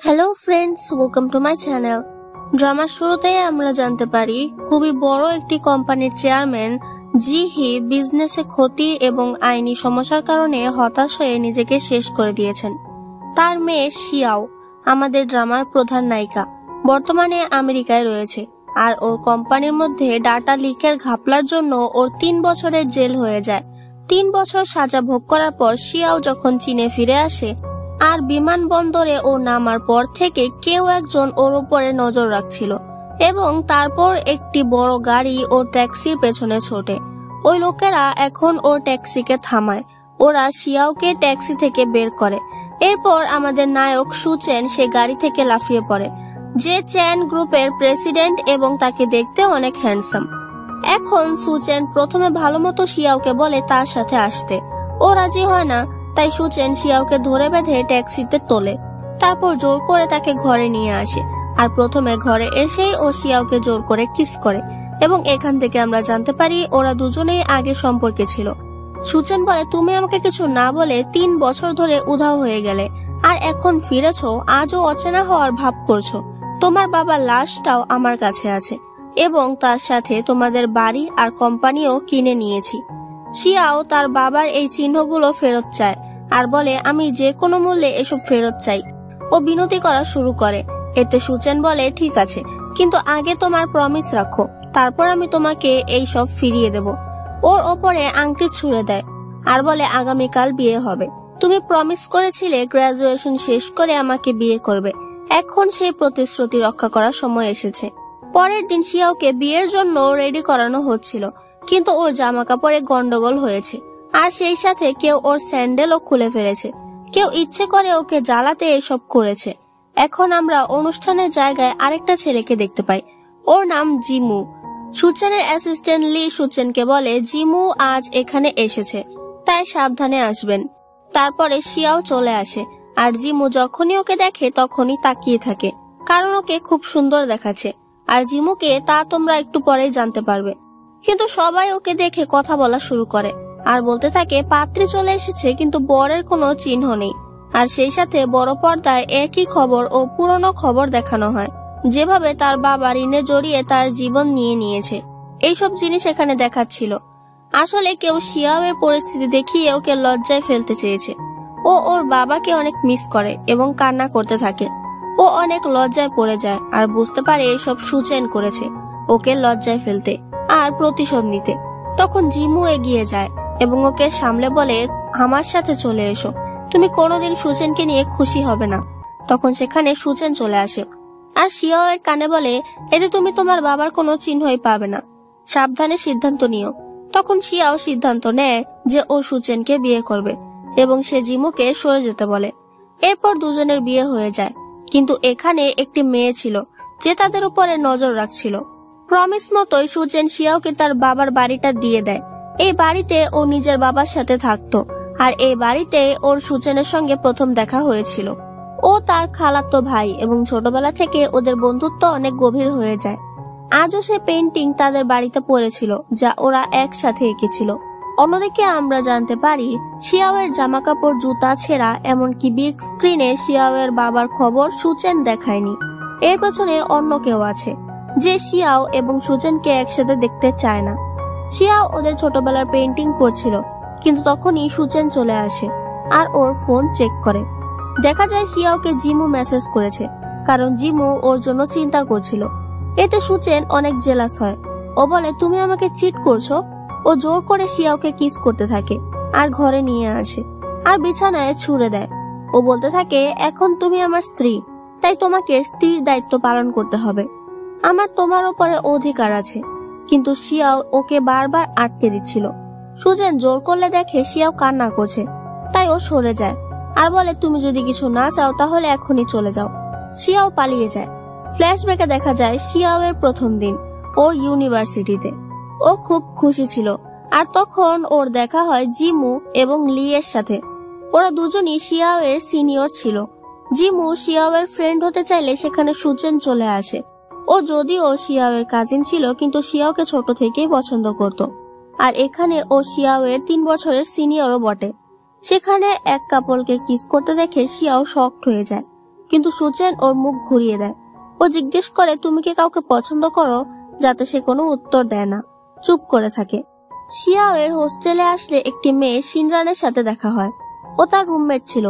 Hello friends, welcome to my channel. ড্রামার শুরুতেই আমরা জানতে পারি খুবই বড় একটি কোম্পানির চেয়ারম্যান জি হি বিজনেসে ক্ষতি এবং আইনি সমস্যার কারণে হতাশ হয়ে নিজেকে শেষ করে দিয়েছেন। তার মেয়ে শিয়াও আমাদের ড্রামার প্রধান নায়িকা, বর্তমানে আমেরিকায় রয়েছে আর ওর কোম্পানির মধ্যে ডাটা লিকের ঘাপলার জন্য ওর 3 বছরের জেল হয়ে যায়। 3 বছর সাজা ভোগ করার পর শিয়াও যখন চীনে ফিরে আসে আর বিমানবন্দরে ও নামার পর থেকে কেউ একজন ওর উপরে নজর রাখছিল এবং তারপর একটি বড় গাড়ি ও ট্যাক্সির পেছনে ছোটে। ওই লোকেরা এখন ও ট্যাক্সিকে থামায়, ওরা শিয়াওকে ট্যাক্সি থেকে বের করে। এরপর আমাদের নায়ক সুচেন সে গাড়ি থেকে লাফিয়ে পড়ে, যে চ্যান গ্রুপের প্রেসিডেন্ট এবং তাকে দেখতে অনেক হ্যান্ডসাম। এখন সুচেন প্রথমে ভালো মতো শিয়াওকে বলে তার সাথে আসতে, ও রাজি হয় না। তাই সুচেন শিয়াওকে ধরে বেঁধে ট্যাক্সিতে তোলে, তারপর জোর করে তাকে ঘরে নিয়ে আসে। আর প্রথমে ঘরে এসেই ও শিয়াওকে জোর করে কিস করে এবং এখান থেকে আমরা জানতে পারি ওরা দুজনেই আগে সম্পর্কে ছিল। সুচেন বলে, তুমি আমাকে কিছু না বলে 3 বছর ধরে উধাও হয়ে গেলে আর এখন ফিরেছো, আজও অচেনা হওয়ার ভাব করছো। তোমার বাবার লাশটাও আমার কাছে আছে এবং তার সাথে তোমাদের বাড়ি আর কোম্পানিও কিনে নিয়েছি। শিয়াও তার বাবার এই চিহ্নগুলো ফেরত চায় আর বলে, আমি যে কোনো মূল্যে এসব ফেরত চাই। ও বিনতি করা শুরু করে। এতে সুচেন বলে, ঠিক আছে, কিন্তু আগে তোমার প্রমিস রাখো, তারপর আমি তোমাকে এই সব ফিরিয়ে দেব। ওর ওপরে আংটি ছুঁড়ে দেয় আর বলে, আগামীকাল বিয়ে হবে। তুমি প্রমিস করেছিলে গ্রাজুয়েশন শেষ করে আমাকে বিয়ে করবে, এখন সেই প্রতিশ্রুতি রক্ষা করার সময় এসেছে। পরের দিন শিয়াওকে বিয়ের জন্য রেডি করানো হচ্ছিল, কিন্তু ওর জামা কাপড়ে গন্ডগোল হয়েছে আর সেই সাথে কেউ ওর স্যান্ডেলও খুলে ফেলেছে। কেউ ইচ্ছে করে ওকে জ্বালাতে এসব করেছে। এখন আমরা অনুষ্ঠানের জায়গায় আরেকটা ছেলেকে দেখতে পাই, ওর নাম জিমু। সুচেনের অ্যাসিস্ট্যান্ট লি সুচেনকে বলে, জিমু আজ এখানে এসেছে, তাই সাবধানে আসবেন। তারপরে শিয়াও চলে আসে আর জিমু যখনই ওকে দেখে তখনই তাকিয়ে থাকে, কারণ ওকে খুব সুন্দর দেখাচ্ছে। আর জিমুকে তা তোমরা একটু পরেই জানতে পারবে। কিন্তু সবাই ওকে দেখে কথা বলা শুরু করে আর বলতে থাকে, পাত্রী চলে এসেছে কিন্তু বরের কোনো চিহ্ন নেই। আর সেই সাথে বড় পর্দায় একই খবর ও পুরনো খবর দেখানো হয়, যেভাবে তার বাবা ঋণে জড়িয়ে তার জীবন নিয়ে নিয়েছে। এইসব জিনিস এখানে দেখাচ্ছিল। আসলে কেউ শিয়াওয়ের পরিস্থিতি দেখিয়ে ওকে লজ্জায় ফেলতে চেয়েছে। ও ওর বাবাকে অনেক মিস করে এবং কান্না করতে থাকে। ও অনেক লজ্জায় পড়ে যায় আর বুঝতে পারে এসব সুচেন করেছে ওকে লজ্জায় ফেলতে আর প্রতিশোধ নিতে। তখন জিমু এগিয়ে যায় এবং ওকে সামলে বলে, আমার সাথে চলে এসো, তুমি কোনোদিন সুচেনকে নিয়ে খুশি হবে না। তখন সেখানে সুচেন চলে আসে আর শিয়াও এর কানে বলে, এতে তুমি তোমার বাবার কোনো চিহ্নই পাবে না, সাবধানে সিদ্ধান্ত নিও। তখন শিয়াও সিদ্ধান্ত নেয় যে ও সুচেনকে বিয়ে করবে এবং সে জিমুকে সরে যেতে বলে। এরপর দুজনের বিয়ে হয়ে যায়, কিন্তু এখানে একটি মেয়ে ছিল যে তাদের উপরে নজর রাখছিল। প্রমিস মতোই সুচেন শিয়াওকে তার বাবার বাড়িটা দিয়ে দেয়। এই বাড়িতে ও নিজের বাবার সাথে থাকতো আর এই বাড়িতে ওর সুচেনের সঙ্গে প্রথম দেখা হয়েছিল। ও তার খালাতো ভাই এবং ছোটবেলা থেকে ওদের বন্ধুত্ব অনেক গভীর হয়ে যায়। আজও সে পেন্টিং তাদের বাড়িতে পড়েছিল যা ওরা একসাথে এঁকেছিল। অন্যদিকে আমরা জানতে পারি শিয়াওয়ের জামা কাপড়, জুতা ছেঁড়া, এমনকি বিগ স্ক্রিনে শিয়াওয়ের বাবার খবর সুচেন দেখায়নি। এর পেছনে অন্য কেউ আছে যে শিয়াও এবং সুচেনকে একসাথে দেখতে চায় না। শিয়াও ওদের ছোটবেলার পেন্টিং করছিল, কিন্তু তখনই সুচেন চলে আসে আর ওর ফোন চেক করে। দেখা যায় শিয়াওকে জিমু মেসেজ করেছে, কারণ জিমু ওর জন্য চিন্তা করছিল। এতে সুচেন অনেক জেলাস হয়। ও বলে, তুমি আমাকে চিট করছো। ও জোর করে শিয়াওকে কিস করতে থাকে আর ঘরে নিয়ে আসে আর বিছানায় ছুঁড়ে দেয়। ও বলতে থাকে, এখন তুমি আমার স্ত্রী, তাই তোমাকে স্ত্রীর দায়িত্ব পালন করতে হবে। আমার তোমার উপরে অধিকার আছে। কিন্তু শিয়াও ওকে বারবার আটকে দিচ্ছিল। সুচেন জোর করলে দেখে শিয়াও কান্না করছে, তাই ও সরে যায় আর বলে, তুমি যদি কিছু না চাও তাহলে এখনই চলে যাও। শিয়াও পালিয়ে যায়। ফ্ল্যাশব্যাকে দেখা যায় শিয়াওয়ের প্রথম দিন ওর ইউনিভার্সিটিতে। ও খুব খুশি ছিল আর তখন ওর দেখা হয় জিমু এবং লি এর সাথে। ওরা দুজনই শিয়াওয়ের সিনিয়র ছিল। জিমু শিয়াওয়ের ফ্রেন্ড হতে চাইলে সেখানে সুচেন চলে আসে। ও যদিও শিয়াওয়ের কাজিন ছিল, কিন্তু শিয়াওকে ছোট থেকেই পছন্দ করত। আর এখানে ও শিয়াওয়ের 3 বছরের সিনিয়রও বটে। সেখানে এক কাপলকে কিস করতে দেখে শিয়াও শকড হয়ে যায়। কিন্তু সুচেন ওর মুখ ঘুরিয়ে দেয়। ও জিজ্ঞেস করে তুমি কি কাউকে পছন্দ করো, যাতে সে কোনো উত্তর দেয় না, চুপ করে থাকে। শিয়াওয়ের হোস্টেলে আসলে একটি মেয়ে শিনরানের সাথে দেখা হয়। ও তার রুমমেট ছিল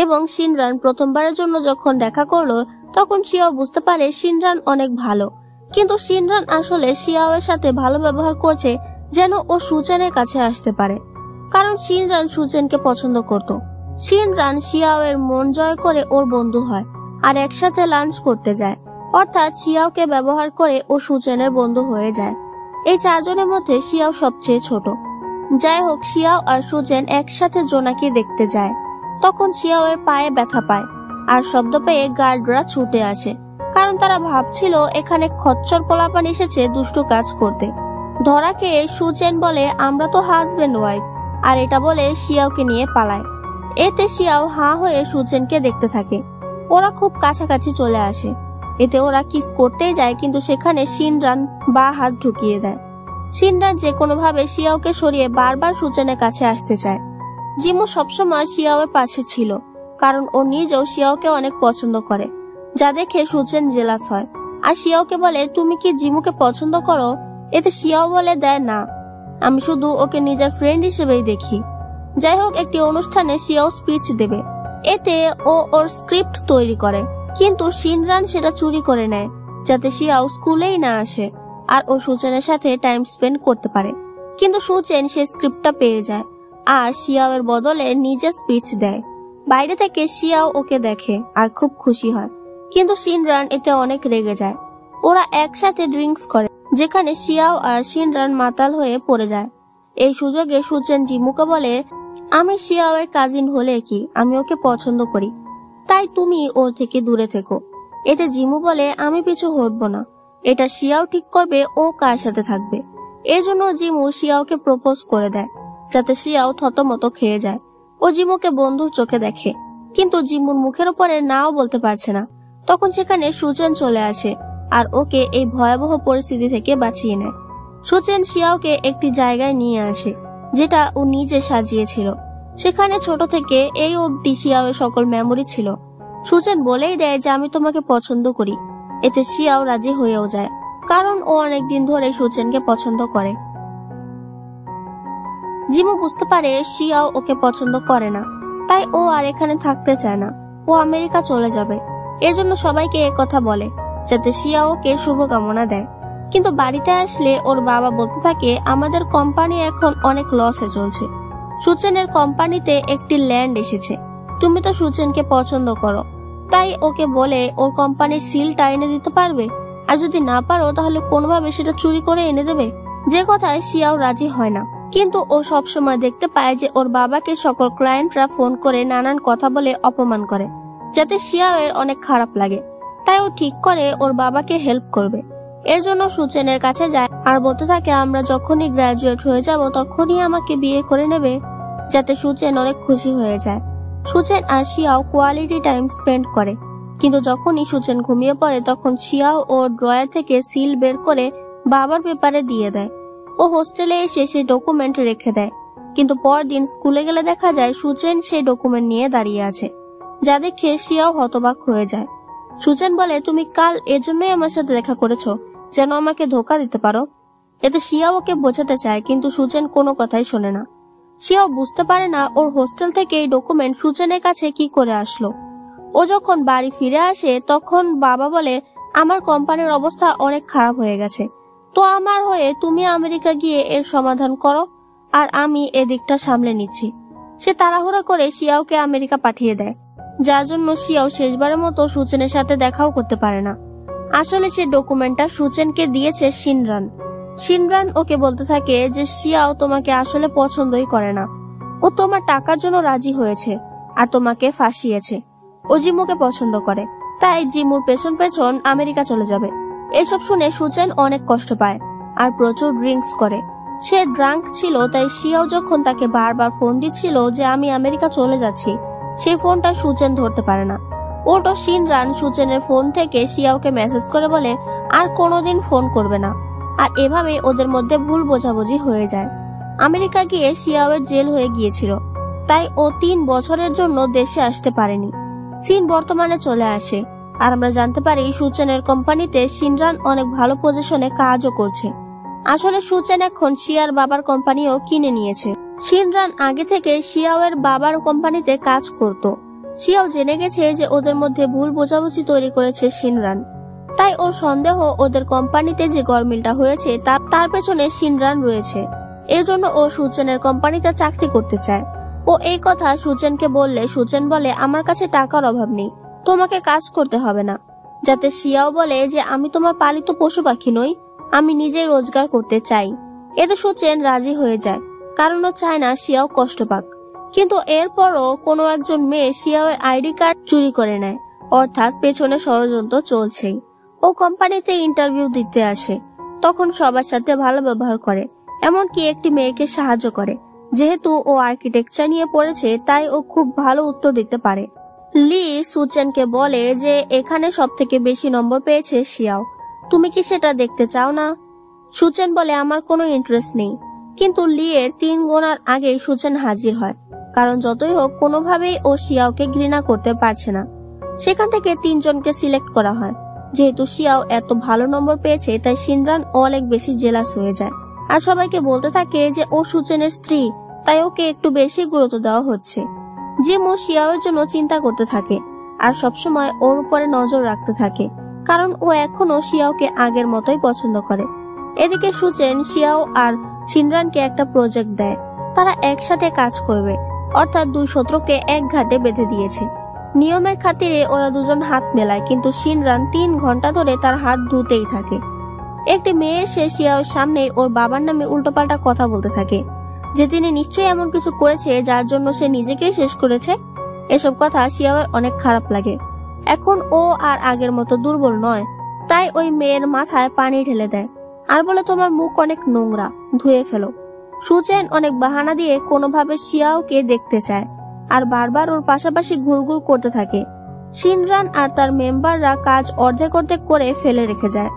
এবং শিনরান প্রথমবারের জন্য যখন দেখা করলো তখন শিয়াও বুঝতে পারে শিনরান অনেক ভালো, কিন্তু শিনরান আসলে শিয়াওয়ের সাথে ভালো ব্যবহার করছে যেন ও সুচেনের কাছে আসতে পারে, কারণ শিনরান সুচেনকে পছন্দ করত। শিনরান শিয়াওয়ের মন জয় করে ওর বন্ধু হয় আর একসাথে লাঞ্চ করতে যায়, অর্থাৎ শিয়াওকে ব্যবহার করে ও সুচেনের বন্ধু হয়ে যায়। এই চারজনের মধ্যে শিয়াও সবচেয়ে ছোট। যাই হোক, শিয়াও আর সুচেন একসাথে জোনাকি দেখতে যায়। তখন শিয়াওয়ের পায়ে ব্যথা পায় আর শব্দ পেয়ে গার্ডরা ছুটে আসে, কারণ তারা ভাবছিল এখানে খচ্চর পোলাপান এসেছে দুষ্টু কাজ করতে। ধরাকে সুচেন বলে আমরা তো হাজবেন্ড ওয়াইফ, আর এটা বলে শিয়াওকে নিয়ে পালায়। এতে শিয়াও হাঁ হয়ে সুচেনকে দেখতে থাকে। ওরা খুব কাছাকাছি চলে আসে। এতে ওরা কিস করতেই যায়, কিন্তু সেখানে শিনরান বা হাত ঢুকিয়ে দেয়। শিনরান যে কোনো ভাবে শিয়াওকে সরিয়ে বারবার সুচেনের কাছে আসতে চায়। জিমু সবসময় শিয়াওয়ের পাশে ছিল, কারণ ও নিজেও শিয়াওকে অনেক পছন্দ করে, যা দেখে সুচেন জেলাস হয় আর শিয়াওকে বলে তুমি কি জিমুকে পছন্দ করো। এতে শিয়াও বলে দেয় না, আমি শুধু ওকে নিজের ফ্রেন্ড হিসেবেই দেখি। যাই হোক, একটি অনুষ্ঠানে শিয়াও স্পিচ দেবে। এতে ও ওর স্ক্রিপ্ট তৈরি করে, কিন্তু শিনরান সেটা চুরি করে নেয় যাতে শিয়াও স্কুলেই না আসে আর ও সুচেনের সাথে টাইম স্পেন্ড করতে পারে। কিন্তু সুচেন সে স্ক্রিপ্টটা পেয়ে যায় আর শিয়াওয়ের বদলে নিজে স্পিচ দেয়। বাইরে থেকে শিয়াও ওকে দেখে আর খুব খুশি হয়, কিন্তু শিনরান এতে অনেক রেগে যায়। ওরা একসাথে ড্রিঙ্কস করে, যেখানে শিয়াও আর শিনরান মাতাল হয়ে পড়ে যায়। এই সুযোগে সুচেন জিমুকে বলে আমি শিয়াওয়ের কাজিন হলে কি, আমি ওকে পছন্দ করি, তাই তুমি ওর থেকে দূরে থেকো। এতে জিমু বলে আমি পিছু হটবো না, এটা শিয়াও ঠিক করবে ও কার সাথে থাকবে। এর জন্য জিমু শিয়াওকে প্রপোজ করে দেয়, যাতে শিয়াও থতমত খেয়ে যায়। ও জিমুকে বন্ধুর চোখে দেখে, কিন্তু জিমুর মুখের উপরে নাও বলতে পারছে না। তখন সেখানে সুচেন চলে আসে আর ওকে এই ভয়াবহ পরিস্থিতি থেকে বাঁচিয়ে নেয়। সুচেন শিয়াওকে একটি জায়গায় নিয়ে আসে, যেটা ও নিজে সাজিয়েছিল। সেখানে ছোট থেকে এই অবধি শিয়াওয়ের সকল মেমোরি ছিল। সুচেন বলেই দেয় যে আমি তোমাকে পছন্দ করি। এতে শিয়াও রাজি হয়েও যায়, কারণ ও অনেকদিন ধরে সুচেনকে পছন্দ করে। জিমু বুঝতে পারে শিয়াও ওকে পছন্দ করে না, তাই ও আর এখানে থাকতে চায় না। ও আমেরিকা চলে যাবে। এর জন্য সবাইকে একথা বলে, যাতে শিয়াও ওকে শুভকামনা দেয়। কিন্তু বাড়িতে আসলে ওর বাবা বলতে থাকে আমাদের কোম্পানি এখন অনেক লসে চলছে। সুচেনের কোম্পানিতে একটি ল্যান্ড এসেছে, তুমি তো সুচেনকে পছন্দ করো, তাই ওকে বলে ওর কোম্পানির সিলটা এনে দিতে পারবে, আর যদি না পারো তাহলে কোনোভাবে সেটা চুরি করে এনে দেবে। যে কথায় শিয়াও রাজি হয় না, কিন্তু ও সব সময় দেখতে পায় যে ওর বাবাকে সকল ক্লায়েন্টরা ফোন করে নানান কথা বলে অপমান করে, যাতে শিয়াওয়ের অনেক খারাপ লাগে। তাই ও ঠিক করে ওর বাবাকে হেল্প করবে। এর জন্য সুচেনের কাছে যায় আর বলতে থাকে আমরা যখনই গ্রাজুয়েট হয়ে যাব তখনই আমাকে বিয়ে করে নেবে, যাতে সুচেন অনেক খুশি হয়ে যায়। সুচেন আর শিয়াও কোয়ালিটি টাইম স্পেন্ড করে, কিন্তু যখনই সুচেন ঘুমিয়ে পড়ে তখন শিয়াও ওর ড্রয়ার থেকে সিল বের করে বাবার পেপারে দিয়ে দেয়। ও হোস্টেলে এসে সেই ডকুমেন্ট রেখে দেয়, কিন্তু পরদিন স্কুলে গেলে দেখা যায় সুচেন সেই ডকুমেন্ট নিয়ে দাঁড়িয়ে আছে, যা দেখে শিয়াও হতবাক হয়ে যায়। সুচেন বলে তুমি কাল এজন্যই আমার সাথে দেখা করেছো, যেন আমাকে ধোকা দিতে পারো। এতে শিয়াও ওকে বোঝাতে চায়, কিন্তু সুচেন কোনো কথাই শোনে না। শিয়াও বুঝতে পারে না ওর হোস্টেল থেকে এই ডকুমেন্ট সুচেনের কাছে কি করে আসলো। ও যখন বাড়ি ফিরে আসে তখন বাবা বলে আমার কোম্পানির অবস্থা অনেক খারাপ হয়ে গেছে, তো আমার হয়ে তুমি আমেরিকা গিয়ে এর সমাধান করো, আর আমি এদিকটা সামলে নিচ্ছি। সে তাড়াহুড়া করে শিয়াওকে আমেরিকা পাঠিয়ে দেয়, যার জন্য শিয়াও শেষবারের মতো সুচেনের সাথে দেখাও করতে পারে না। আসলে সে ডকুমেন্টটা সুচেনকে দিয়েছে শিনরান। শিনরান ওকে বলতে থাকে যে শিয়াও তোমাকে আসলে পছন্দই করে না, ও তোমার টাকার জন্য রাজি হয়েছে আর তোমাকে ফাঁসিয়েছে। ও জিমুকে পছন্দ করে, তাই জিমুর পেছন পেছন আমেরিকা চলে যাবে। এসব শুনে সুচেন অনেক কষ্ট পায় আর প্রচুর ড্রিঙ্কস করে। সে ড্রাঙ্ক ছিল, তাই শিয়াও যখন তাকে বারবার ফোন দিচ্ছিল যে আমি আমেরিকা চলে যাচ্ছি, সেই ফোনটা সুচেন ধরতে পারে না। ওটো শিনরান সুচেনের ফোন থেকে শিয়াওকে মেসেজ করে বলে আর কোনোদিন ফোন করবে না, আর এভাবে ওদের মধ্যে ভুল বোঝাবুঝি হয়ে যায়। আমেরিকা গিয়ে শিয়াওয়ের জেল হয়ে গিয়েছিল, তাই ও 3 বছরের জন্য দেশে আসতে পারেনি। সিন বর্তমানে চলে আসে আর আমরা জানতে পারি সুচেনের কোম্পানিতে শিনরান অনেক ভালো পজিশনে কাজও করছে। আসলে সুচেন এখন শিয়ার বাবার কোম্পানিও কিনে নিয়েছে। শিনরান আগে থেকে শিয়াওয়ের বাবার কোম্পানিতে কাজ করত। শিয়াও জেনে গেছে যে ওদের মধ্যে ভুল বোঝাবুঝি তৈরি করেছে শিনরান, তাই ওর সন্দেহ ওদের কোম্পানিতে যে গরমিলটা হয়েছে তার পেছনে শিনরান রয়েছে। এর জন্য ও সুচেনের কোম্পানিতে চাকরি করতে চায়। ও এই কথা সুচেনকে বললে সুচেন বলে, আমার কাছে টাকার অভাব নেই, তোমাকে কাজ করতে হবে না। যাতে শিয়াও বলে যে আমি তোমার পালিত পশু পাখি নই, আমি নিজেই রোজগার করতে চাই। এতে সুচেন রাজি হয়ে যায়, কারণ ও চায় না শিয়াও কষ্ট পাক। কিন্তু এরপরও কোনো একজন মেয়ে শিয়াওয়ের আইডি কার্ড চুরি করে নেয়, অর্থাৎ পেছনে ষড়যন্ত্র চলছেই। ও কোম্পানিতে ইন্টারভিউ দিতে আসে, তখন সবার সাথে ভালো ব্যবহার করে, এমনকি একটি মেয়েকে সাহায্য করে। যেহেতু ও আর্কিটেকচার নিয়ে পড়েছে তাই ও খুব ভালো উত্তর দিতে পারে। লি সুচেনকে বলে যে এখানে সবথেকে বেশি নম্বর পেয়েছে শিয়াও, তুমি কি সেটা দেখতে চাও না? সুচেন বলে, আমার কোনো ইন্টারেস্ট নেই। কিন্তু লি এর 3 গোনার আগেই সুচেন হাজির হয়, কারণ যতই হোক কোনোভাবেই ও শিয়াওকে ঘৃণা করতে পারছে না। সেখান থেকে 3 জনকে সিলেক্ট করা হয়। যেহেতু শিয়াও এত ভালো নম্বর পেয়েছে তাই শিনরান অনেক বেশি জেলাস হয়ে যায় আর সবাইকে বলতে থাকে যে ও সুচেনের স্ত্রী, তাই ওকে একটু বেশি গুরুত্ব দেওয়া হচ্ছে। জিমও শিয়াওয়ের জন্য চিন্তা করতে থাকে আর সবসময় ওর উপরে নজর রাখতে থাকে, কারণ ও এখনো শিয়াওকে আগের মতোই পছন্দ করে। এদিকে সুচেন শিয়াও আর শিনরানকে একটা প্রজেক্ট দেয়, তারা একসাথে কাজ করবে, অর্থাৎ 2 শত্রুকে এক ঘাটে বেঁধে দিয়েছে। নিয়মের খাতিরে ওরা দুজন হাত মেলায়, কিন্তু শিনরান 3 ঘন্টা ধরে তার হাত ধুতেই থাকে। একটি মেয়ে এসে শিয়াওর সামনে ওর বাবার নামে উল্টোপাল্টা কথা বলতে থাকে, যে তিনি নিশ্চয়ই এমন কিছু করেছে যার জন্য সে নিজেকেই শেষ করেছে। এসব কথা শিয়াওয়ের অনেক খারাপ লাগে। এখন ও আর আগের মতো দুর্বল নয়, তাই ওই মেয়ের মাথায় পানি ঢেলে দেয় আর বলে, তোমার মুখ অনেক নোংরা, ধুয়ে ফেলো। সুচেন অনেক বাহানা দিয়ে কোনোভাবে শিয়াওকে দেখতে চায় আর বারবার ওর পাশাপাশি ঘুরঘুর করতে থাকে। শিনরান আর তার মেম্বাররা কাজ অর্ধেক অর্ধেক করে ফেলে রেখে যায়।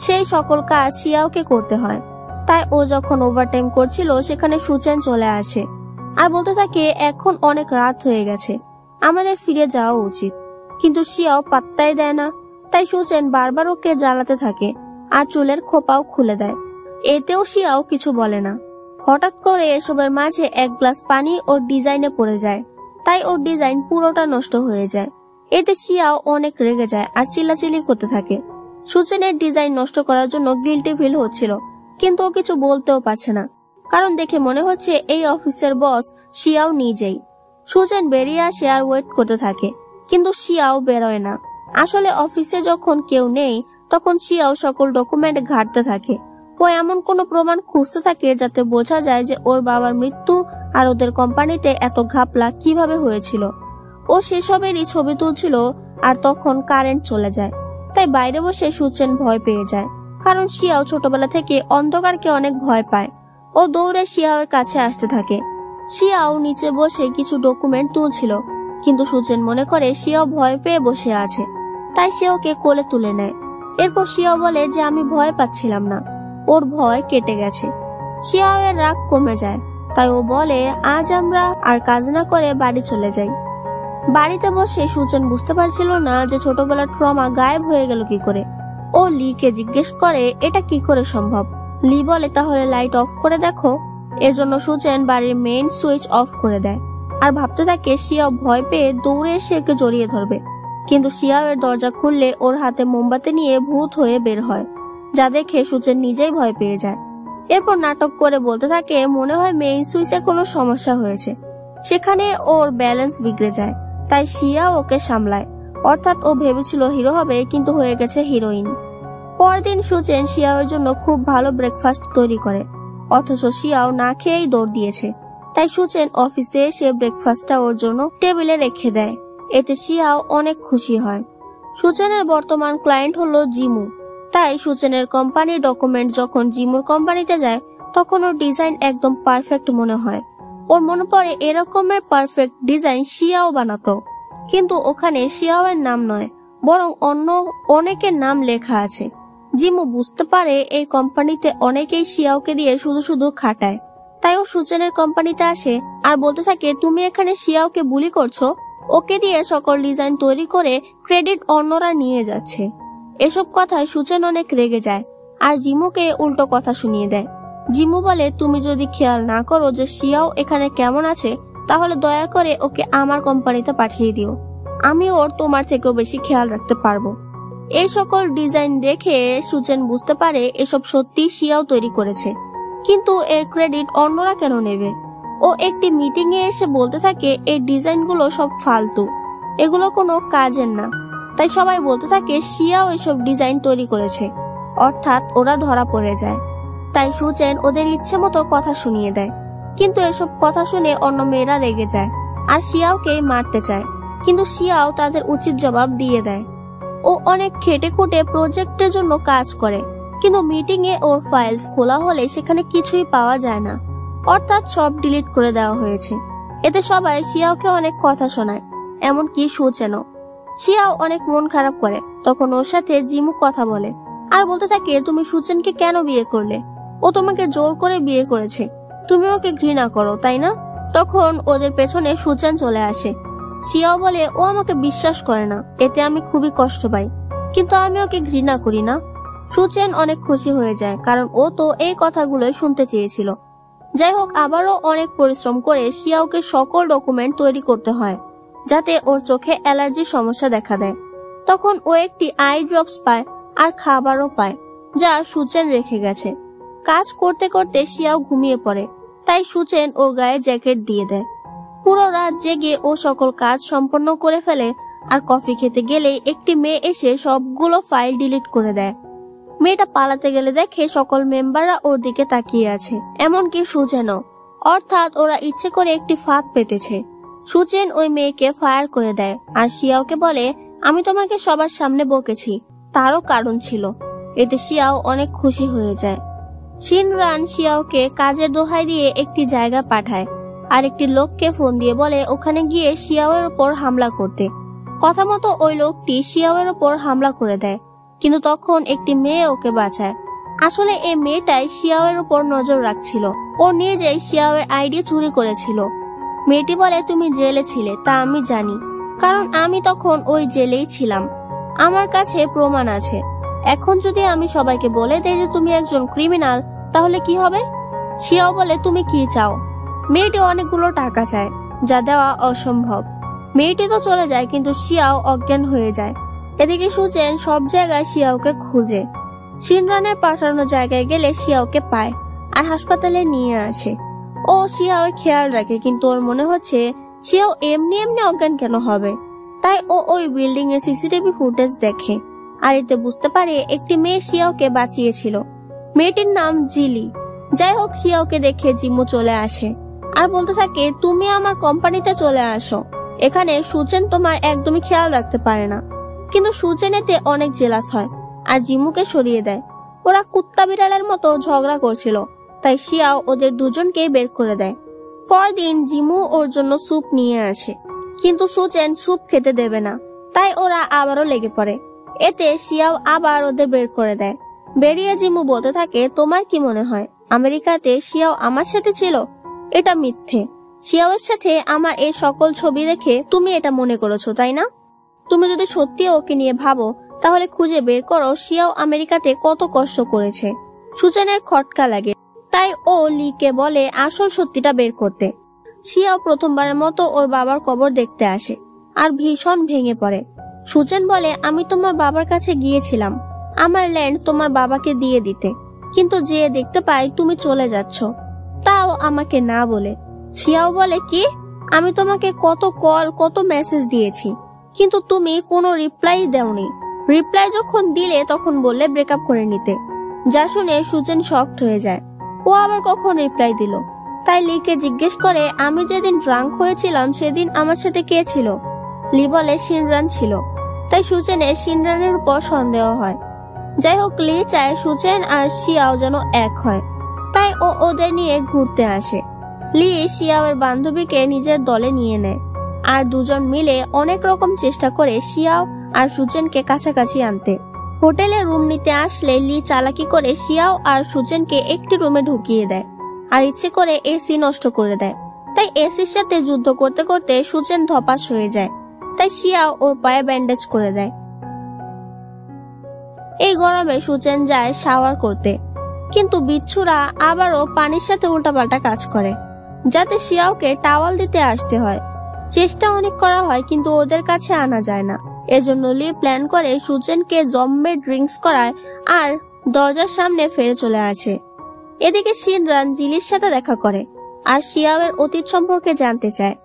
সেই সকল কাজ শিয়াওকে করতে হয়, তাই ও যখন ওভারটাইম করছিল সেখানে সুচেন চলে আসে আর বলতে থাকে, এখন অনেক রাত হয়ে গেছে, আমাদের ফিরে যাওয়া উচিত। কিন্তু শিয়াও পাত্তাই দেয় না, তাই সুচেন বারবার ওকে জ্বালাতে থাকে আর চুলের খোপাও খুলে দেয়। এতেও শিয়াও কিছু বলে না। হঠাৎ করে এসবের মাঝে এক গ্লাস পানি ওর ডিজাইনে পড়ে যায়, তাই ওর ডিজাইন পুরোটা নষ্ট হয়ে যায়। এতে শিয়াও অনেক রেগে যায় আর চিল্লাচিল্লি করতে থাকে। সুচেনের ডিজাইন নষ্ট করার জন্য গিল্টি ফিল হচ্ছিল, কিন্তু ও কিছু বলতেও পারছে না, কারণ দেখে মনে হচ্ছে এই অফিসের বস শিয়াও নিজেই। সুচেন বেরিয়ে আসে আর ওয়েট করতে থাকে, কিন্তু শিয়াও বেরোয় না। আসলে অফিসে যখন কেউ নেই তখন শিয়াও সকল ডকুমেন্ট ঘাঁটতে থাকে। ও এমন কোনো প্রমাণ খুঁজতে থাকে যাতে বোঝা যায় যে ওর বাবার মৃত্যু আর ওদের কোম্পানিতে এত ঘাপলা কিভাবে হয়েছিল। ও সেসবেরই ছবি তুলছিল আর তখন কারেন্ট চলে যায়, তাই বাইরে বসে সুচেন ভয় পেয়ে যায়, কারণ শিয়াও ছোটবেলা থেকে অন্ধকারকে অনেক ভয় পায়। ও দৌড়ে শিয়াওয়ের কাছে আসতে থাকে। শিয়াও নিচে বসে কিছু ডকুমেন্ট তুলছিল, কিন্তু সুচেন মনে করে শিয়াও ভয় পেয়ে বসে আছে, তাই সে ওকে কোলে তুলে নেয়। এরপর শিয়াও বলে যে আমি ভয় পাচ্ছিলাম না, ওর ভয় কেটে গেছে। শিয়াওয়ের রাগ কমে যায়, তাই ও বলে, আজ আমরা আর কাজ না করে বাড়ি চলে যাই। বাড়িতে বসে সুচেন বুঝতে পারছিল না যে ছোটবেলার ট্রমা গায়েব হয়ে গেল কি করে। ও লিকে জিজ্ঞেস করে এটা কি করে সম্ভব। লি বলে, তাহলে লাইট অফ করে দেখো। এর জন্য সুচেন বাড়ির মেইন সুইচ অফ করে দেয় আর ভাবতে থাকে শিয়াও ভয় পেয়ে দৌড়ে এসে ওকে জড়িয়ে ধরবে, কিন্তু শিয়াওয়ের দরজা খুললে ওর হাতে মোমবাতি নিয়ে ভূত হয়ে বের হয়, যা দেখে সুচেন নিজেই ভয় পেয়ে যায়। এরপর নাটক করে বলতে থাকে, মনে হয় মেইন সুইচে কোনো সমস্যা হয়েছে, সেখানে ওর ব্যালেন্স বিগড়ে যায়, তাই শিয়াও ওকে সামলায়। অর্থাৎ ও ভেবেছিল হিরো হবে, কিন্তু হয়ে গেছে হিরোইন। পরদিন সুচেন শিয়াওয়ের জন্য খুব ভালো ব্রেকফাস্ট তৈরি করে, অথচ শিয়াও না খেয়েই দৌড় দিয়েছে। তাই সুচেন অফিসে এসে ব্রেকফাস্টটা ওর জন্য টেবিলে রেখে দেয়। এতে শিয়াও অনেক খুশি হয়। সুচেনের বর্তমান ক্লায়েন্ট হলো জিমু, তাই সুচেনের কোম্পানির ডকুমেন্ট যখন জিমুর কোম্পানিতে যায় তখন ওর ডিজাইন একদম পারফেক্ট মনে হয়। ওর মনে পড়ে এরকমের পারফেক্ট ডিজাইন শিয়াও বানাতো, কিন্তু ওখানে শিয়াওয়ের নাম নয়, বরং অন্য অনেকের নাম লেখা আছে। জিমু বুঝতে পারে এই কোম্পানিতে অনেকেই শিয়াওকে দিয়ে শুধু শুধু খাটায়, তাই ও সুচেনের কোম্পানিতে আসে আর বলতে থাকে, তুমি এখানে শিয়াওকে বুলি করছো। ওকে দিয়ে সকল ডিজাইন তৈরি করে ক্রেডিট অন্যরা নিয়ে যাচ্ছে। এসব কথায় সুচেন অনেক রেগে যায় আর জিমুকে উল্টো কথা শুনিয়ে দেয়। জিমু বলে, তুমি যদি খেয়াল না করো যে শিয়াও এখানে কেমন আছে, তাহলে দয়া করে ওকে আমার কোম্পানিতে পাঠিয়ে দিও, আমি ওর তোমার থেকেও বেশি খেয়াল রাখতে পারবো। এই সকল ডিজাইন দেখে সুচেন বুঝতে পারে এসব সত্যি শিয়াও তৈরি করেছে, কিন্তু এর ক্রেডিট অন্যরা কেন নেবে। ও একটি মিটিং এ এসে বলতে থাকে এই ডিজাইনগুলো সব ফালতু, এগুলো কোনো কাজের না। তাই সবাই বলতে থাকে শিয়াও এসব ডিজাইন তৈরি করেছে, অর্থাৎ ওরা ধরা পড়ে যায়। তাই সুচেন ওদের ইচ্ছে মতো কথা শুনিয়ে দেয়, কিন্তু এসব কথা শুনে অন্য মেয়েরা রেগে যায় আর শিয়াওকে মারতে চায়, কিন্তু শিয়াও তাদের উচিত জবাব দিয়ে দেয়। ও অনেক খেটে খুঁটে প্রজেক্টের জন্য কাজ করে, কিন্তু মিটিং এ ওর ফাইলস খোলা হলে সেখানে কিছুই পাওয়া যায় না, অর্থাৎ সব ডিলিট করে দেওয়া হয়েছে। এতে সবাই শিয়াওকে অনেক কথা শোনায়, এমনকি সুচেনও। শিয়াও অনেক মন খারাপ করে। তখন ওর সাথে জিমু কথা বলে আর বলতে থাকে, তুমি সুচেনকে কেন বিয়ে করলে? ও তোমাকে জোর করে বিয়ে করেছে, তুমি ওকে ঘৃণা করো, তাই না? তখন ওদের পেছনে সুচেন চলে আসে। শিয়াও বলে, ও আমাকে বিশ্বাস করে না, এতে আমি খুবই কষ্ট পাই, কিন্তু আমি ওকে ঘৃণা করি না। সুচেন অনেক খুশি হয়ে যায়, কারণ ও তো এই কথাগুলোই শুনতে চেয়েছিল। যাই হোক, আবারও অনেক পরিশ্রম করে শিয়াওকে সকল ডকুমেন্ট তৈরি করতে হয়, যাতে ওর চোখে অ্যালার্জির সমস্যা দেখা দেয়। তখন ও একটি আই ড্রপস পায় আর খাবারও পায়, যা সুচেন রেখে গেছে। কাজ করতে করতে শিয়াও ঘুমিয়ে পড়ে, তাই সুচেন ওর গায়ে জ্যাকেট দিয়ে দেয়। পুরো রাত জেগে ও সকল কাজ সম্পন্ন করে ফেলে, আর কফি খেতে গেলেই একটি মেয়ে এসে সবগুলো ফাইল ডিলিট করে দেয়। মেয়েটা পালাতে গেলে দেখে সকল মেম্বাররা ওর দিকে তাকিয়ে আছে, এমনকি সুচেনও, অর্থাৎ ওরা ইচ্ছে করে একটি ফাঁদ পেতেছে। সুচেন ওই মেয়েকে ফায়ার করে দেয় আর শিয়াওকে বলে, আমি তোমাকে সবার সামনে বকেছি, তারও কারণ ছিল। এতে শিয়াও অনেক খুশি হয়ে যায়। শিনরান শিয়াওকে কাজের দোহাই দিয়ে একটি জায়গা পাঠায় আর একটি লোককে ফোন দিয়ে বলে ওখানে গিয়ে শিয়াওয়ের উপর হামলা করতে। কথা মতো ওই লোকটি শিয়াওয়ের উপর হামলা করে দেয়, কিন্তু তখন একটি মেয়ে ওকে বাঁচায়। আসলে এই মেয়েটাই শিয়াওয়ের উপর নজর রাখছিল, ও নিজেই শিয়াওয়ের আইডি চুরি করেছিল। মেয়েটি বলে, তুমি জেলে ছিলে তা আমি জানি, কারণ আমি তখন ওই জেলেই ছিলাম, আমার কাছে প্রমাণ আছে। এখন যদি আমি সবাইকে বলে দেই যে তুমি একজন ক্রিমিনাল, তাহলে কি হবে? শিয়াও বলে, তুমি কি চাও? মেয়েটি অনেকগুলো টাকা চায়, যা দেওয়া অসম্ভব। মেয়েটি তো চলে যায়, কিন্তু শিয়াও অজ্ঞান হয়ে যায়। এদিকে সুচেন সব জায়গায় শিয়াওকে খুঁজে। শিনরানের পাঠানো জায়গায় গেলে শিয়াওকে পায় আর হাসপাতালে নিয়ে আসে। ও শিয়াওর খেয়াল রাখে, কিন্তু ওর মনে হচ্ছে শিয়াও এমনি এমনি অজ্ঞান কেন হবে। তাই ও ওই বিল্ডিং এর সিসিটিভি ফুটেজ দেখে আর এতে বুঝতে পারে একটি মেয়ে শিয়াওকে বাঁচিয়েছিল। মেয়েটির নাম জিলি। যাই হোক, শিয়াওকে দেখে জিমু চলে আসে আর বলতে থাকে, তুমি আমার কোম্পানিতে চলে আসো, এখানে সুচেন তোমার একদমই খেয়াল রাখতে পারে না। কিন্তু সুচেন এতে অনেক জেলাস হয় আর জিমুকে সরিয়ে দেয়। ওরা কুত্তা বিড়ালের মতো ঝগড়া করছিল, তাই শিয়াও ওদের দুজনকে বের করে দেয়। পরদিন জিমু ওর জন্য স্যুপ নিয়ে আসে, কিন্তু সুচেন স্যুপ খেতে দেবে না, তাই ওরা আবারও লেগে পড়ে। এতে শিয়াও আবার ওদের বের করে দেয়। বেরিয়ে জিমু বলতে থাকে, তোমার কি মনে হয় আমেরিকাতে শিয়াও আমার সাথে ছিল? এটা মিথ্যে। শিয়াওয়ের সাথে আমার এই সকল ছবি দেখে তুমি এটা মনে করেছো, তাই না? তুমি যদি সত্যি ওকে নিয়ে ভাবো, তাহলে খুঁজে বের করো শিয়াও আমেরিকাতে কত কষ্ট করেছে। সুচেনের খটকা লাগে, তাই ও লিকে বলে আসল সত্যিটা বের করতে। শিয়াও প্রথমবারের মতো ওর বাবার কবর দেখতে আসে আর ভীষণ ভেঙে পড়ে। সুচেন বলে, আমি তোমার বাবার কাছে গিয়েছিলাম আমার ল্যান্ড তোমার বাবাকে দিয়ে দিতে, কিন্তু যে দেখতে পাই তুমি চলে যাচ্ছ, তাও আমাকে না বলে। শিয়াও বলে, কি? আমি তোমাকে কত কল কত মেসেজ দিয়েছি, কিন্তু তুমি কোনো রিপ্লাই দেওনি। রিপ্লাই যখন দিলে তখন বললে ব্রেকআপ করে নিতে। যা শুনে সুচেন শকড হয়ে যায়। ও আবার কখন রিপ্লাই দিল? তাই লিকে জিজ্ঞেস করে, আমি যেদিন ড্রাঙ্ক হয়েছিলাম সেদিন আমার সাথে কে ছিল? লি বলে, শিনরান ছিল। তাই সুচেনের শিনরানের উপর সন্দেহ হয়। যাই হোক, লি চায় সুচেন আর শিয়াও যেন এক হয়, তাই ও ওদের নিয়ে ঘুরতে আসে। লি শিয়াওয়ের বান্ধবীকে নিজের দলে নিয়ে নেয় আর দুজন মিলে অনেক রকম চেষ্টা করে শিয়াও আর সুচেনকে কাছাকাছি আনতে। হোটেলে রুম নিতে আসলে লি চালাকি করে শিয়াও আর সুচেনকে একটি রুমে ঢুকিয়ে দেয় আর ইচ্ছে করে এসি নষ্ট করে দেয়। তাই এসির সাথে যুদ্ধ করতে করতে সুচেন ধপাস হয়ে যায় তাই শিয়াও ওর পায়ে ব্যান্ডেজ করে দেয়। এই গরমে সুচেন যায় শাওয়ার করতে, কিন্তু বিচ্ছুরা আবারও পানির সাথে উল্টাপাল্টা কাজ করে, যাতে শিয়াওকে টাওয়াল দিতে আসতে হয়। চেষ্টা অনেক করা হয় কিন্তু ওদের কাছে আনা যায় না। এজন্য লি প্ল্যান করে সুচেনকে জম্বে ড্রিঙ্কস করায় আর দরজার সামনে ফেলে চলে আসে। এদিকে শিনরান জিলির সাথে দেখা করে আর শিয়াওয়ের অতীত সম্পর্কে জানতে চায়।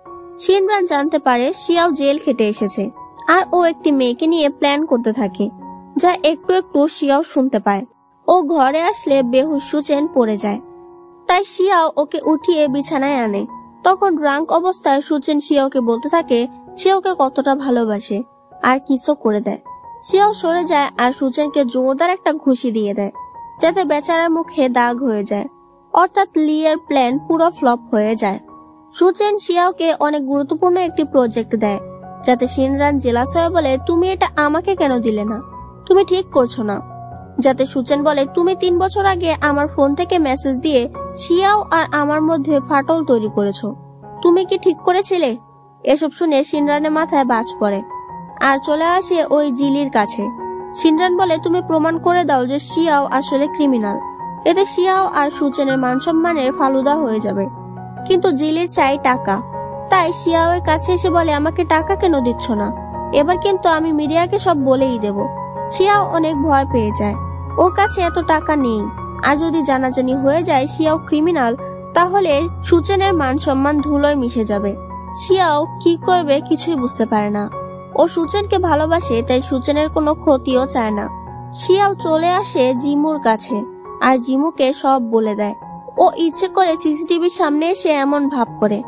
শিনরান জানতে পারে শিয়াও জেল খেটে এসেছে আর ও একটি মেয়েকে নিয়ে প্ল্যান করতে থাকে, যা একটু একটু শিয়াও শুনতে পায়। ও ঘরে আসলে বেহুশ সুচেন পড়ে যায়, তাই শিয়াও ওকে উঠিয়ে বিছানায় আনে। তখন ড্রাঙ্ক অবস্থায় সুচেন শিয়াওকে বলতে থাকে সে ওকে কতটা ভালোবাসে আর কিসও করে দেয়। শিয়াও সরে যায় আর সুচেনকে জোরদার একটা ঘুষি দিয়ে দেয়, যাতে বেচারার মুখে দাগ হয়ে যায়। অর্থাৎ লি এর প্ল্যান পুরো ফ্লপ হয়ে যায়। সুচেন শিয়াওকে অনেক গুরুত্বপূর্ণ একটি প্রজেক্ট দেয়, যাতে শিনরান জেলাস হয়ে বলে তুমি এটা আমাকে কেন দিলে না, তুমি ঠিক করছো না। যাতে সুচেন বলে তুমি 3 বছর আগে আমার ফোন থেকে মেসেজ দিয়ে শিয়াও আর আমার মধ্যে ফাটল তৈরি করেছো, তুমি কি ঠিক করেছিলে? এসব শুনে শিনরানের মাথায় বাজ পড়ে আর চলে আসে ওই জিলির কাছে। শিনরান বলে তুমি প্রমাণ করে দাও যে শিয়াও আসলে ক্রিমিনাল, এতে শিয়াও আর সুচেনের মান সম্মানের ফালুদা হয়ে যাবে। কিন্তু জিলির চাই টাকা, তাই শিয়াওয়ের কাছে এসে বলে আমাকে টাকা কেন দিচ্ছ না, এবার কিন্তু আমি মিডিয়াকে সব বলেই দেব। শিয়াও অনেক ভয় পেয়ে যায়, ওর কাছে এত টাকা নেই, আর যদি জানাজানি হয়ে যায় শিয়াও ক্রিমিনাল, তাহলে সুচেনের মান সম্মান ধুলোয় মিশে যাবে। শিয়াও কি করবে কিছুই বুঝতে পারে না। ও সুচেনকে ভালোবাসে, তাই সুচেনের কোনো ক্ষতিও চায় না। শিয়াও চলে আসে জিমুর কাছে আর জিমুকে সব বলে দেয়। ও ইচ্ছে করে সিসিটিভির সামনে এসে এমন ভাব করে,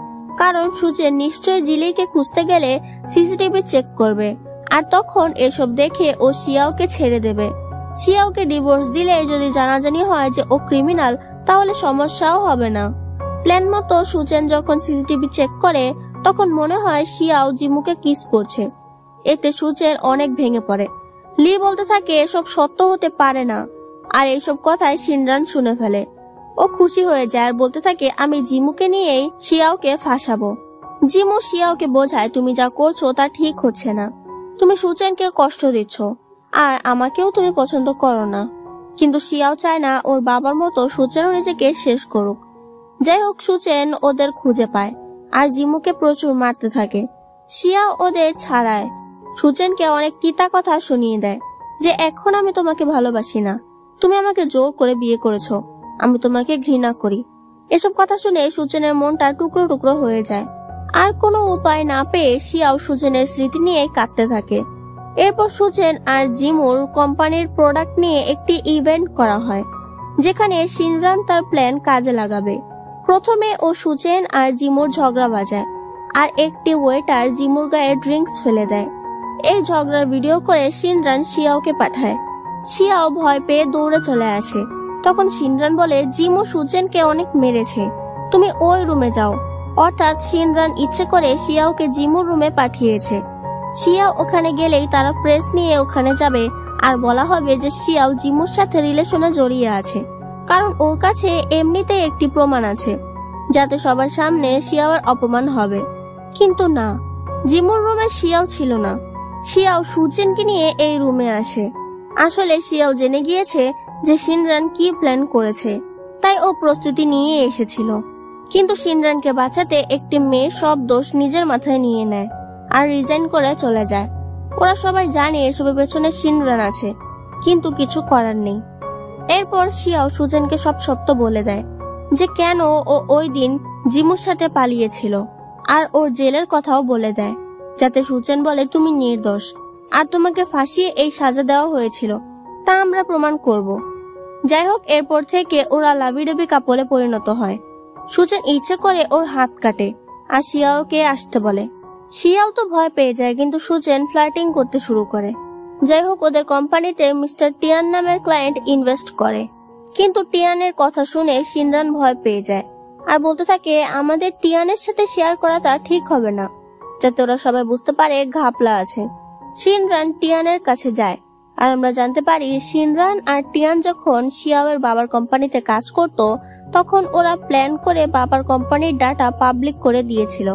কারণ সুচেন নিশ্চয়ই জিলিকে খুঁজতে গেলে সিসিটিভি চেক করবে, আর তখন এসব দেখে ও শিয়াওকে ছেড়ে দেবে। শিয়াওকে ডিভোর্স দিলে যদি জানাজানি হয় যে ও ক্রিমিনাল, তাহলে সমস্যাও হবে না। প্ল্যান মতো সুচেন যখন সিসিটিভি চেক করে, তখন মনে হয় শিয়াও জিমুকে কিস করছে। এতে সুচেন অনেক ভেঙে পড়ে। লি বলতে থাকে এসব সত্য হতে পারে না, আর এইসব কথাই শিনরান শুনে ফেলে। ও খুশি হয়ে যায় আর বলতে থাকে আমি জিমুকে নিয়েই শিয়াওকে ফাঁসাবো। জিমু শিয়াওকে বোঝায় তুমি যা করছো তা ঠিক হচ্ছে না, তুমি সুচেনকে কষ্ট দিচ্ছ আর আমাকেও তুমি পছন্দ করো না। কিন্তু শিয়াও চায় না ওর বাবার মতো সুচেনও নিজেকে শেষ করুক। যাই হোক, সুচেন ওদের খুঁজে পায় আর জিমুকে প্রচুর মারতে থাকে। শিয়াও ওদের ছাড়ায় সুচেনকে অনেক তিতা কথা শুনিয়ে দেয় যে এখন আমি তোমাকে ভালোবাসি না, তুমি আমাকে জোর করে বিয়ে করেছো, আমি তোমাকে ঘৃণা করি। এসব কথা শুনে সুচেনের মনটা টুকরো টুকরো হয়ে যায়। আর কোনো উপায় না পেয়ে শিয়াও সুচেনের স্মৃতি নিয়ে কাঁদতে থাকে। এরপর সুচেন আর জিমুর কোম্পানির প্রোডাক্ট নিয়ে একটি ইভেন্ট করা হয়, যেখানে শিনরান তার প্ল্যান কাজে লাগাবে। প্রথমে ও সুচেন আর জিমুর ঝগড়া বাজায় আর একটি ওয়েটার জিমুর গায়ে ড্রিঙ্কস ফেলে দেয়। এই ঝগড়ার ভিডিও করে শিনরান শিয়াওকে পাঠায়। শিয়াও ভয় পেয়ে দৌড়ে চলে আসে। তখন শিনরান বলে জিমু সুচেনকে অনেক মেরেছে, তুমি ওই রুমে যাও। অর্থাৎ শিনরান ইচ্ছে করে শিয়াওকে জিমুর রুমে পাঠিয়েছে। শিয়াও ওখানে গেলেই তারা প্রেস নিয়ে ওখানে যাবে আর বলা হবে যে শিয়াও জিমুর সাথে রিলেশনে জড়িয়ে আছে, কারণ ওর কাছে এমনিতেই একটি প্রমাণ আছে, যাতে সবার সামনে শিয়াওয়ের অপমান হবে। কিন্তু না, জিমুর রুমে শিয়াও ছিল না। শিয়াও সুচেনকে নিয়ে এই রুমে আসে। আসলে শিয়াও জেনে গিয়েছে যে শিনরান কি প্ল্যান করেছে, তাই ও প্রস্তুতি নিয়ে এসেছিল। কিন্তু শিনরানকে বাঁচাতে একটি মেয়ে সব দোষ নিজের মাথায় নিয়ে নেয় আর রিজাইন করে চলে যায়। ওরা সবাই জানে এসবের পেছনে শিনরান আছে, কিন্তু কিছু করার নেই। এরপর শিয়াও সুচেনকে সব সত্য বলে দেয় যে কেন ও ওই দিন জিমুর সাথে পালিয়েছিল, আর ওর জেলের কথাও বলে দেয়, যাতে সুচেন বলে তুমি নির্দোষ আর তোমাকে ফাঁসিয়ে এই সাজা দেওয়া হয়েছিল, তা আমরা প্রমাণ করব। যাই হোক, এরপর থেকে ওরা লাবিডাবি কাপলে পরিণত হয়। সুচেন ইচ্ছে করে ওর হাত কাটে আর শিয়াওকে আসতে বলে। শিয়াও তো ভয় পেয়ে যায়, কিন্তু সুচেন ফ্লার্টিং করতে শুরু করে। যাই হোক, ওদের কোম্পানিতে মিস্টার টিয়ান নামের ক্লায়েন্ট ইনভেস্ট করে, কিন্তু টিয়ানের কথা শুনে শিনরান ভয় পেয়ে যায় আর বলতে থাকে আমাদের টিয়ানের সাথে শেয়ার করাটা ঠিক হবে না, যাতে ওরা সবাই বুঝতে পারে ঘাপলা আছে। শিনরান টিয়ানের কাছে যায় আর আমরা জানতে পারি শিনরান আর টিয়ান যখন শিয়াওয়ের বাবার কোম্পানিতে কাজ করত, তখন ওরা প্ল্যান করে বাবার কোম্পানির ডাটা পাবলিক করে দিয়েছিল,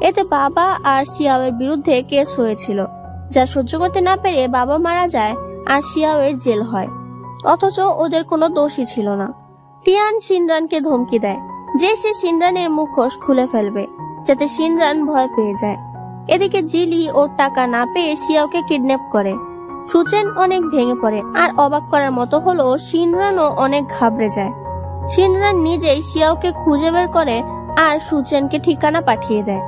এতে বাবা আর শিয়াওয়ের বিরুদ্ধে কেস হয়েছিল, যা সহ্য করতে না পেরে বাবা মারা যায় আর শিয়াওয়ের জেল হয়। অথচ ওদের কোনো দোষই ছিল না। টিয়ান শিনরানকে ধমকি দেয় যে সে শিনরানের মুখোশ খুলে ফেলবে, যাতে শিনরান ভয় পেয়ে যায়। এদিকে জিলি ওর টাকা না পেয়ে শিয়াওকে কিডন্যাপ করে। সুচেন অনেক ভেঙে পড়ে, আর অবাক করার মতো হলো শিনরানও অনেক ঘাবড়ে যায়। শিনরান নিজেই শিয়াওকে খুঁজে বের করে আর সুচেনকে ঠিকানা পাঠিয়ে দেয়।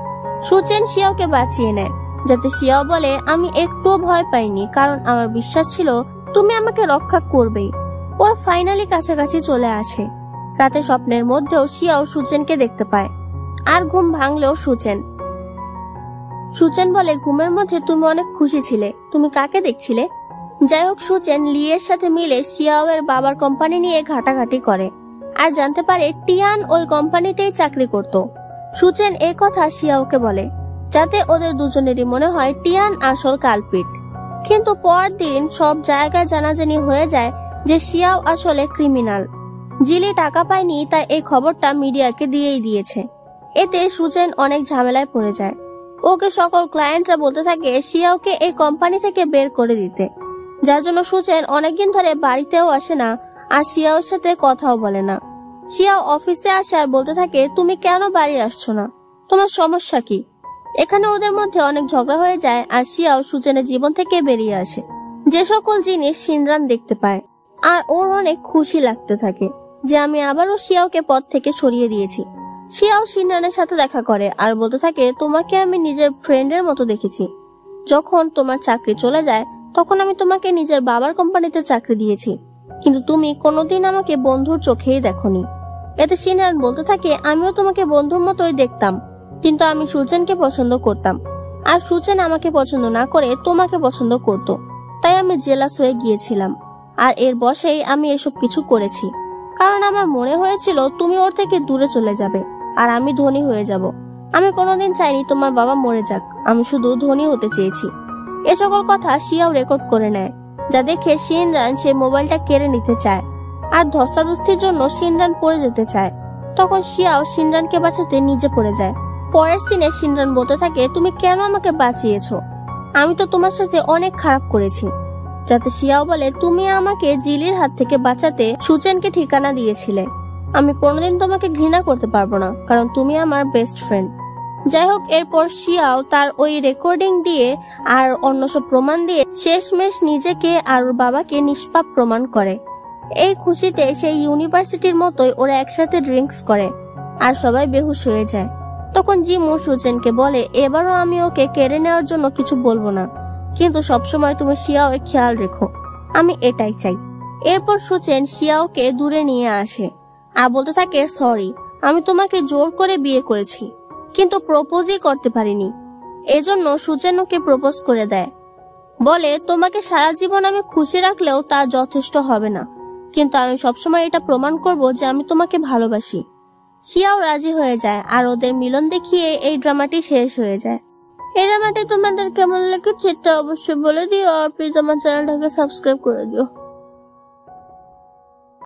সুচেন শিয়াওকে বাঁচিয়ে নেয়, যাতে শিয়াও বলে আমি একটুও ভয় পাইনি, কারণ আমার বিশ্বাস ছিল তুমি আমাকে রক্ষা করবেই। ওর ফাইনালি কাছাকাছি চলে আসে। রাতে স্বপ্নের মধ্যেও শিয়াও সুচেনকে দেখতে পায়, আর ঘুম ভাঙলেও সুচেন বলে ঘুমের মধ্যে তুমি অনেক খুশি ছিলে, তুমি কাকে দেখছিলে? যাই হোক, সুচেন লিয়ের সাথে মিলে শিয়াওয়ের বাবার কোম্পানি নিয়ে ঘাটাঘাটি করে আর জানতে পারে টিয়ান ওই কোম্পানিতেই চাকরি করত। সুচেন এই কথা শিয়াওকে বলে, যাতে ওদের দুজনেরই মনে হয় টিয়ান আসল কালপিট। কিন্তু পরদিন সব জায়গায় জানাজানি হয়ে যায় যে শিয়াও আসলে ক্রিমিনাল। জিলি টাকা পায়নি, তাই এই খবরটা মিডিয়াকে দিয়েই দিয়েছে। এতে সুচেন অনেক ঝামেলায় পড়ে যায়। ওকে সকল ক্লায়েন্টরা বলতে থাকে শিয়াওকে এই কোম্পানি থেকে বের করে দিতে, যার জন্য সুচেন অনেকদিন ধরে বাড়িতেও আসে না আর শিয়াওর সাথে কথাও বলে না। শিয়াও অফিসে আসে আর বলতে থাকে তুমি কেন বাড়ি আসছো না, তোমার সমস্যা কি? এখানে ওদের মধ্যে অনেক ঝগড়া হয়ে যায় আর শিয়াও সুচেনের জীবন থেকে বেরিয়ে আসে। যে সকল জিনিস শিনরান দেখতে পায় আর ওর অনেক খুশি লাগতে থাকে যে আমি আবারও শিয়াওকে পথ থেকে সরিয়ে দিয়েছি। শিয়াও শিনরানের সাথে দেখা করে আর বলতে থাকে তোমাকে আমি নিজের ফ্রেন্ডের মতো দেখেছি। যখন তোমার চাকরি চলে যায় তখন আমি তোমাকে নিজের বাবার কোম্পানিতে চাকরি দিয়েছি, কিন্তু তুমি কোনোদিন আমাকে বন্ধুর চোখেই দেখোনি। এতে শিনরান বলতে থাকে আমিও তোমাকে বন্ধুর মতোই দেখতাম, কিন্তু আমি সুচেনকে পছন্দ করতাম, আর সুচেন আমাকে পছন্দ না করে তোমাকে পছন্দ করত, তাই আমি জেলাস হয়ে গিয়েছিলাম। আর এর বশেই আমি এসব কিছু করেছি, কারণ আমার মনে হয়েছিল তুমি ওর থেকে দূরে চলে যাবে আর আমি ধনী হয়ে যাব। আমি কোনোদিন চাইনি তোমার বাবা মরে যাক, আমি শুধু ধনী হতে চেয়েছি। এ সকল কথা শিয়াও রেকর্ড করে নেয়, যা দেখে শিনরান সে মোবাইলটা কেড়ে নিতে চায় আর ধস্তাধস্তির জন্য শিনরান পড়ে যেতে চায়। তখন শিয়াও শিনরানকে বাঁচাতে নিজে পড়ে যায়। পরের সিনে শিনরান বলতে থাকে তুমি কেন আমাকে বাঁচিয়েছো, আমি তো তোমার সাথে অনেক খারাপ করেছি। যাতে শিয়াও বলে তুমি আমাকে জিলির হাত থেকে বাঁচাতে সুচেনকে ঠিকানা দিয়েছিলে, আমি কোনোদিন তোমাকে ঘৃণা করতে পারবো না, কারণ তুমি আমার বেস্ট ফ্রেন্ড। যাই হোক, এরপর শিয়াও তার ওই রেকর্ডিং দিয়ে আর অন্য সব প্রমাণ দিয়ে শেষমেশ নিজেকে আর ওর বাবাকে নিষ্পাপ প্রমাণ করে। এই খুশিতে সেই ইউনিভার্সিটির মতোই ওরা একসাথে ড্রিঙ্কস করে আর সবাই বেহুশ হয়ে যায়। তখন জিমু সুচেনকে বলে এবারও আমি ওকে কেড়ে নেওয়ার জন্য কিছু বলবো না, কিন্তু সবসময় তুমি শিয়াওয়ের খেয়াল রেখো, আমি এটাই চাই। এরপর সুচেন শিয়াওকে দূরে নিয়ে আসে আর বলতে থাকে সরি, আমি তোমাকে জোর করে বিয়ে করেছি কিন্তু প্রপোজই করতে পারিনি। এজন্য সুচেন ওকে প্রপোজ করে দেয়, বলে তোমাকে সারা জীবন আমি খুশি রাখলেও তা যথেষ্ট হবে না, কিন্তু আমি সবসময় এটা প্রমাণ করব যে আমি তোমাকে ভালোবাসি। শিয়াও রাজি হয়ে যায় আর ওদের মিলন দেখিয়ে এই ড্রামাটি শেষ হয়ে যায়। এই ড্রামাটি তোমাদের কেমন লেগেছে তা অবশ্যই বলে দিও, আর প্লিজ আমার চ্যানেলটাকে সাবস্ক্রাইব করে দিও।